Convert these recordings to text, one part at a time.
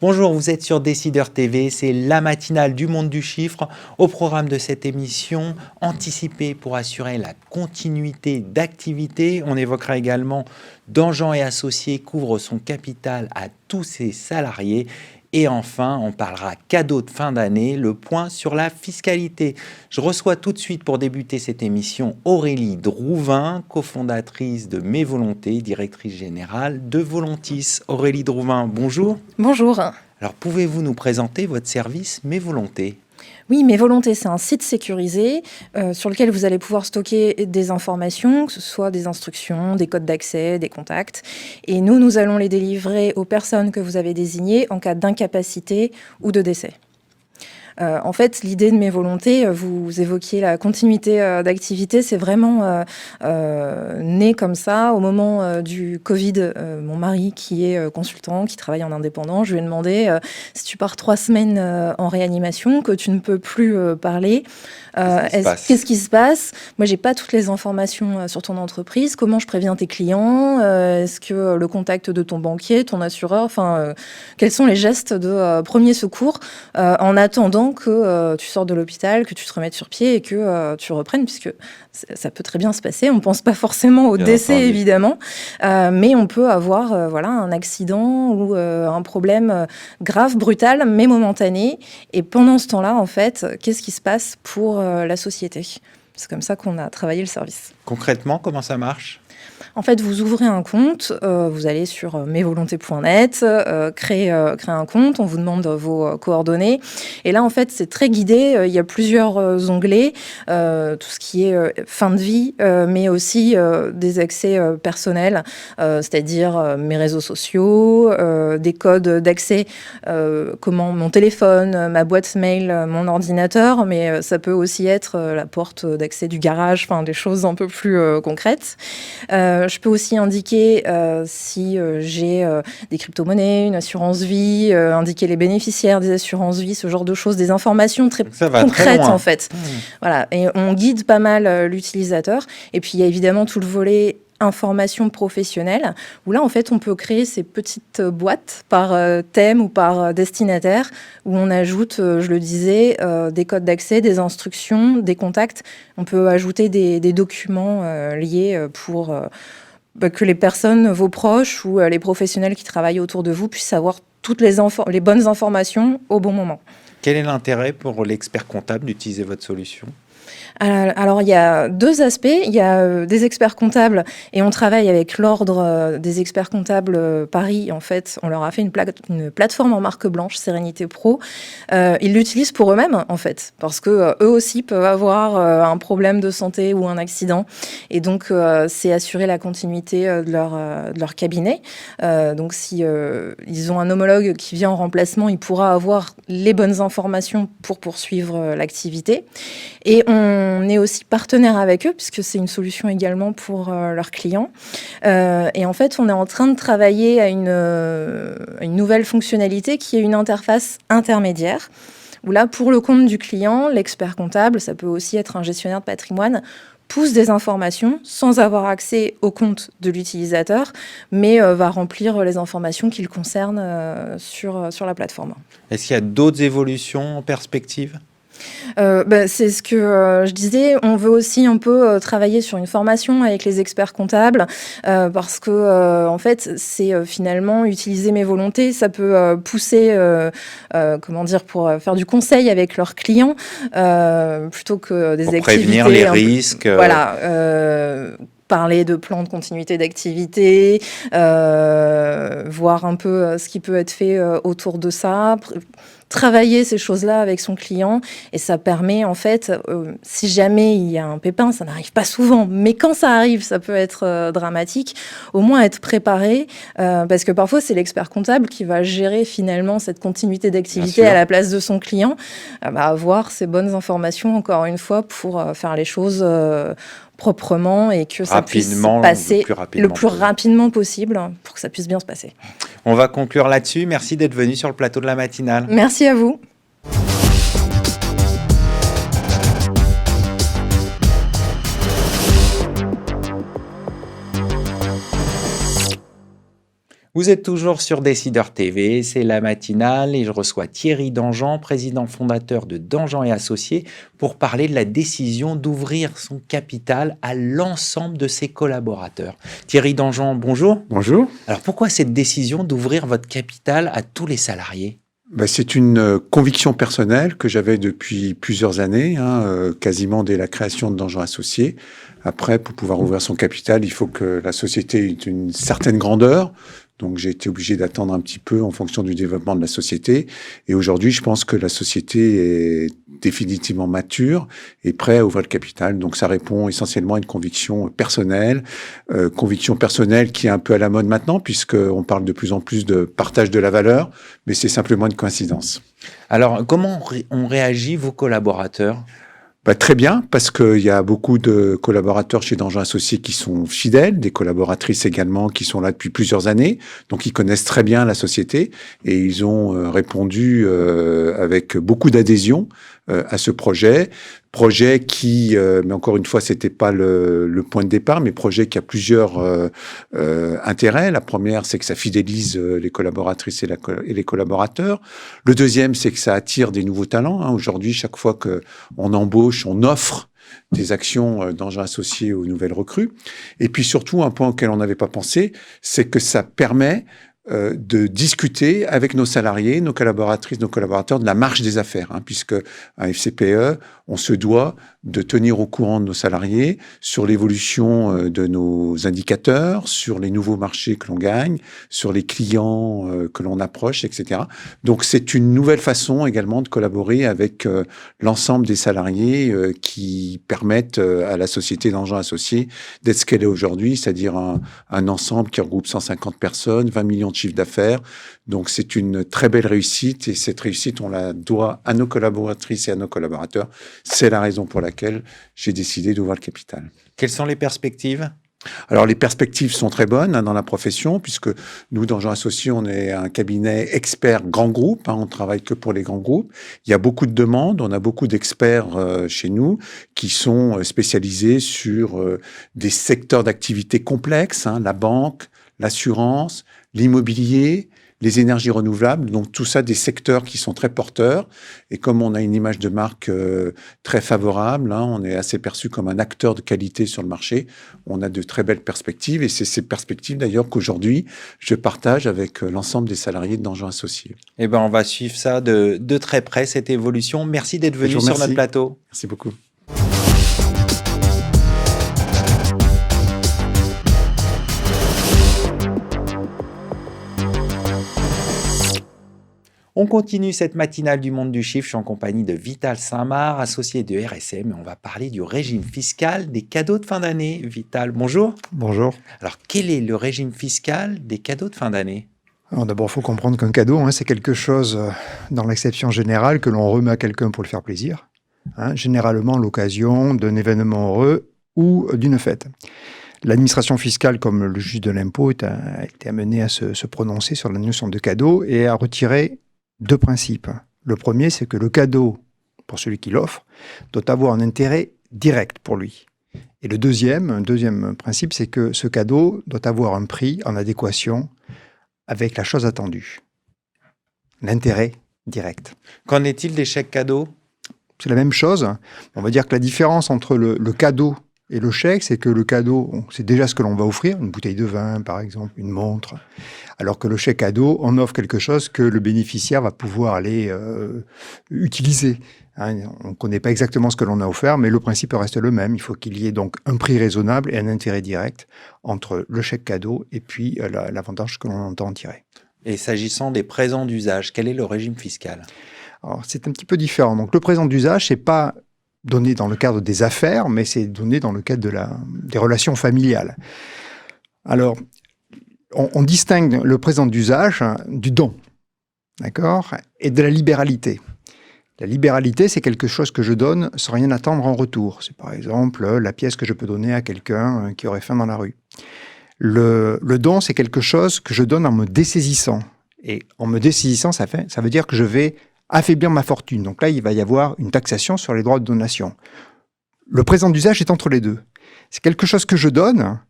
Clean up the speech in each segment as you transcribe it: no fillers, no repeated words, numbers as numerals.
Bonjour, vous êtes sur Décideur TV, c'est la matinale du monde du chiffre. Au programme de cette émission, anticiper pour assurer la continuité d'activité. On évoquera également Dangean et Associés couvre son capital à tous ses salariés. Et enfin, on parlera cadeau de fin d'année, le point sur la fiscalité. Je reçois tout de suite pour débuter cette émission Aurélie Drouvin, cofondatrice de Mes Volontés, directrice générale de Volontis. Aurélie Drouvin, bonjour. Bonjour. Alors, pouvez-vous nous présenter votre service Mes Volontés ? Oui, Mes Volontés, c'est un site sécurisé sur lequel vous allez pouvoir stocker des informations, que ce soit des instructions, des codes d'accès, des contacts. Et nous allons les délivrer aux personnes que vous avez désignées en cas d'incapacité ou de décès. En fait, l'idée de Mes Volontés, vous évoquiez la continuité d'activité, c'est vraiment né comme ça. Au moment du Covid, mon mari, qui est consultant, qui travaille en indépendant, je lui ai demandé si tu pars 3 semaines en réanimation, que tu ne peux plus parler, qu'est-ce qui se passe ? Moi, j'ai pas toutes les informations sur ton entreprise. Comment je préviens tes clients ? Est-ce que le contact de ton banquier, ton assureur, quels sont les gestes de premier secours en attendant que tu sors de l'hôpital, que tu te remettes sur pied et que tu reprennes, puisque ça peut très bien se passer. On ne pense pas forcément au décès, évidemment, mais on peut avoir un accident ou un problème grave, brutal, mais momentané. Et pendant ce temps-là, en fait, qu'est-ce qui se passe pour la société ? C'est comme ça qu'on a travaillé le service. Concrètement, comment ça marche ? En fait, vous ouvrez un compte, vous allez sur mesvolontés.net, créer un compte, on vous demande vos coordonnées. Et là, en fait, c'est très guidé. Il y a plusieurs onglets, tout ce qui est fin de vie, mais aussi des accès personnels, c'est-à-dire mes réseaux sociaux, des codes d'accès, mon téléphone, ma boîte mail, mon ordinateur, mais ça peut aussi être la porte d'accès du garage, des choses un peu plus concrètes. Je peux aussi indiquer si j'ai des crypto-monnaies, une assurance vie, indiquer les bénéficiaires des assurances vie, ce genre de choses, des informations très concrètes en fait. Voilà, et on guide pas mal l'utilisateur. Et puis il y a évidemment tout le volet information professionnelle, où là, en fait, on peut créer ces petites boîtes par thème ou par destinataire, où on ajoute, je le disais, des codes d'accès, des instructions, des contacts. On peut ajouter des documents liés pour que les personnes, vos proches ou les professionnels qui travaillent autour de vous puissent avoir toutes les bonnes informations au bon moment. Quel est l'intérêt pour l'expert comptable d'utiliser votre solution ? Alors, il y a 2 aspects. Il y a des experts comptables et on travaille avec l'Ordre des experts comptables Paris. En fait, on leur a fait une plateforme en marque blanche, Sérénité Pro. Ils l'utilisent pour eux-mêmes, en fait, parce que eux aussi peuvent avoir un problème de santé ou un accident. Et donc, c'est assurer la continuité de leur cabinet. Donc, si ils ont un homologue qui vient en remplacement, il pourra avoir les bonnes informations pour poursuivre l'activité. Et on est aussi partenaire avec eux, puisque c'est une solution également pour leurs clients. Et en fait, on est en train de travailler à une nouvelle fonctionnalité qui est une interface intermédiaire, où là, pour le compte du client, l'expert comptable, ça peut aussi être un gestionnaire de patrimoine, pousse des informations sans avoir accès au compte de l'utilisateur, mais va remplir les informations qui le concernent sur la plateforme. Est-ce qu'il y a d'autres évolutions en perspective ? C'est ce que je disais. On veut aussi un peu travailler sur une formation avec les experts comptables parce que en fait, c'est finalement utiliser Mes Volontés. Ça peut pousser, pour faire du conseil avec leurs clients plutôt que des activités. Prévenir les risques. Parler de plans de continuité d'activité, voir un peu ce qui peut être fait autour de ça, travailler ces choses-là avec son client. Et ça permet, en fait, si jamais il y a un pépin, ça n'arrive pas souvent, mais quand ça arrive, ça peut être dramatique, au moins être préparé, parce que parfois, c'est l'expert comptable qui va gérer finalement cette continuité d'activité à la place de son client, avoir ces bonnes informations, encore une fois, pour faire les choses proprement et que ça puisse passer le plus rapidement possible pour que ça puisse bien se passer. On va conclure là-dessus. Merci d'être venu sur le plateau de la matinale. Merci à vous. Vous êtes toujours sur Décideur TV, c'est la matinale et je reçois Thierry Dangean, président fondateur de Dangean et Associés, pour parler de la décision d'ouvrir son capital à l'ensemble de ses collaborateurs. Thierry Dangean, bonjour. Bonjour. Alors pourquoi cette décision d'ouvrir votre capital à tous les salariés ? C'est une conviction personnelle que j'avais depuis plusieurs années, quasiment dès la création de Dangean Associés. Après, pour pouvoir ouvrir son capital, il faut que la société ait une certaine grandeur. Donc, j'ai été obligé d'attendre un petit peu en fonction du développement de la société. Et aujourd'hui, je pense que la société est définitivement mature et prête à ouvrir le capital. Donc, ça répond essentiellement à une conviction personnelle qui est un peu à la mode maintenant, puisqu'on parle de plus en plus de partage de la valeur, mais c'est simplement une coïncidence. Alors, comment ont réagi vos collaborateurs ? Très bien, parce qu'il y a beaucoup de collaborateurs chez Dangean Associés qui sont fidèles, des collaboratrices également qui sont là depuis plusieurs années, donc ils connaissent très bien la société et ils ont répondu avec beaucoup d'adhésion à ce projet qui, mais encore une fois, c'était pas le point de départ, mais projet qui a plusieurs intérêts. La première, c'est que ça fidélise les collaboratrices et les collaborateurs. Le deuxième, c'est que ça attire des nouveaux talents. Aujourd'hui, chaque fois qu'on embauche, on offre des actions Dangean Associés aux nouvelles recrues. Et puis surtout, un point auquel on n'avait pas pensé, c'est que ça permet de discuter avec nos salariés, nos collaboratrices, nos collaborateurs de la marche des affaires, puisque à FCPE, on se doit de tenir au courant de nos salariés sur l'évolution de nos indicateurs, sur les nouveaux marchés que l'on gagne, sur les clients que l'on approche, etc. Donc, c'est une nouvelle façon également de collaborer avec l'ensemble des salariés qui permettent à la société Dangean Associés d'être ce qu'elle est aujourd'hui, c'est-à-dire un ensemble qui regroupe 150 personnes, 20 millions de chiffre d'affaires. Donc, c'est une très belle réussite et cette réussite, on la doit à nos collaboratrices et à nos collaborateurs. C'est la raison pour laquelle j'ai décidé d'ouvrir le capital. Quelles sont les perspectives ? Alors, les perspectives sont très bonnes dans la profession, puisque nous, Dangean Associés, on est un cabinet expert grand groupe. On travaille que pour les grands groupes. Il y a beaucoup de demandes. On a beaucoup d'experts chez nous qui sont spécialisés sur des secteurs d'activité complexes, la banque, l'assurance, l'immobilier, les énergies renouvelables, donc tout ça des secteurs qui sont très porteurs. Et comme on a une image de marque très favorable, on est assez perçu comme un acteur de qualité sur le marché, on a de très belles perspectives. Et c'est ces perspectives d'ailleurs qu'aujourd'hui, je partage avec l'ensemble des salariés de Dangean Associés. On va suivre ça de très près, cette évolution. Merci d'être venu sur notre plateau. Merci beaucoup. On continue cette matinale du monde du chiffre. Je suis en compagnie de Vital Saint-Marc, associé de RSM, et on va parler du régime fiscal des cadeaux de fin d'année. Vital, bonjour. Bonjour. Alors, quel est le régime fiscal des cadeaux de fin d'année ? Alors d'abord, il faut comprendre qu'un cadeau, c'est quelque chose, dans l'acception générale, que l'on remet à quelqu'un pour le faire plaisir. Généralement, l'occasion d'un événement heureux ou d'une fête. L'administration fiscale, comme le juge de l'impôt, a été amené à se prononcer sur la notion de cadeau et à retirer deux principes. Le premier, c'est que le cadeau, pour celui qui l'offre, doit avoir un intérêt direct pour lui. Et un deuxième principe, c'est que ce cadeau doit avoir un prix en adéquation avec la chose attendue. L'intérêt direct. Qu'en est-il des chèques cadeaux ? C'est la même chose. On va dire que la différence entre le cadeau et le chèque, c'est que le cadeau, c'est déjà ce que l'on va offrir, une bouteille de vin, par exemple, une montre. Alors que le chèque cadeau, on offre quelque chose que le bénéficiaire va pouvoir aller utiliser. On ne connaît pas exactement ce que l'on a offert, mais le principe reste le même. Il faut qu'il y ait donc un prix raisonnable et un intérêt direct entre le chèque cadeau et puis l'avantage que l'on entend en tirer. Et s'agissant des présents d'usage, quel est le régime fiscal ? Alors, c'est un petit peu différent. Donc, le présent d'usage, c'est pas donné dans le cadre des affaires, mais c'est donné dans le cadre des relations familiales. Alors, on distingue le présent d'usage du don, d'accord, et de la libéralité. La libéralité, c'est quelque chose que je donne sans rien attendre en retour. C'est par exemple la pièce que je peux donner à quelqu'un qui aurait faim dans la rue. Le don, c'est quelque chose que je donne en me dessaisissant. Et en me dessaisissant, ça veut dire que je vais affaiblir ma fortune. Donc là, il va y avoir une taxation sur les droits de donation. Le présent d'usage est entre les deux. C'est quelque chose que je donne,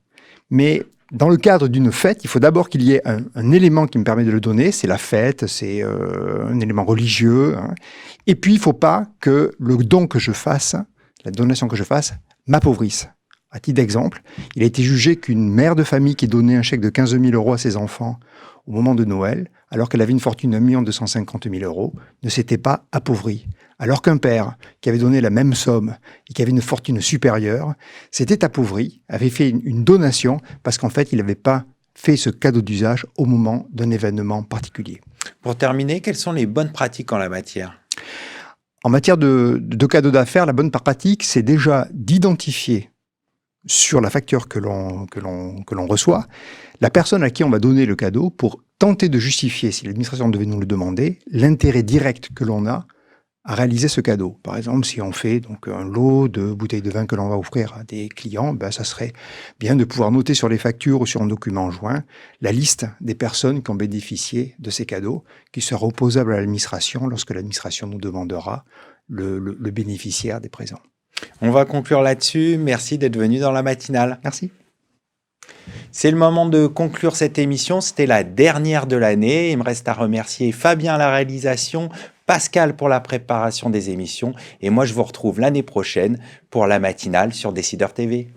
mais Dans le cadre d'une fête, il faut d'abord qu'il y ait un élément qui me permet de le donner. C'est la fête, c'est un élément religieux. Hein. Et puis, il ne faut pas que le don que je fasse, la donation que je fasse, m'appauvrisse. À titre d'exemple, il a été jugé qu'une mère de famille qui donnait un chèque de 15 000 euros à ses enfants au moment de Noël, alors qu'elle avait une fortune de 1 250 000 euros, ne s'était pas appauvrie. Alors qu'un père qui avait donné la même somme et qui avait une fortune supérieure s'était appauvri, avait fait une donation parce qu'en fait, il n'avait pas fait ce cadeau d'usage au moment d'un événement particulier. Pour terminer, quelles sont les bonnes pratiques en la matière ? En matière de cadeaux d'affaires, la bonne pratique, c'est déjà d'identifier sur la facture que l'on reçoit la personne à qui on va donner le cadeau pour tenter de justifier, si l'administration devait nous le demander, l'intérêt direct que l'on a à réaliser ce cadeau. Par exemple, si on fait donc un lot de bouteilles de vin que l'on va offrir à des clients, ça serait bien de pouvoir noter sur les factures ou sur un document joint la liste des personnes qui ont bénéficié de ces cadeaux, qui sera opposable à l'administration lorsque l'administration nous demandera le bénéficiaire des présents. On va conclure là-dessus. Merci d'être venu dans la matinale. Merci. C'est le moment de conclure cette émission. C'était la dernière de l'année. Il me reste à remercier Fabien à la réalisation, Pascal pour la préparation des émissions. Et moi, je vous retrouve l'année prochaine pour la matinale sur Décideur TV.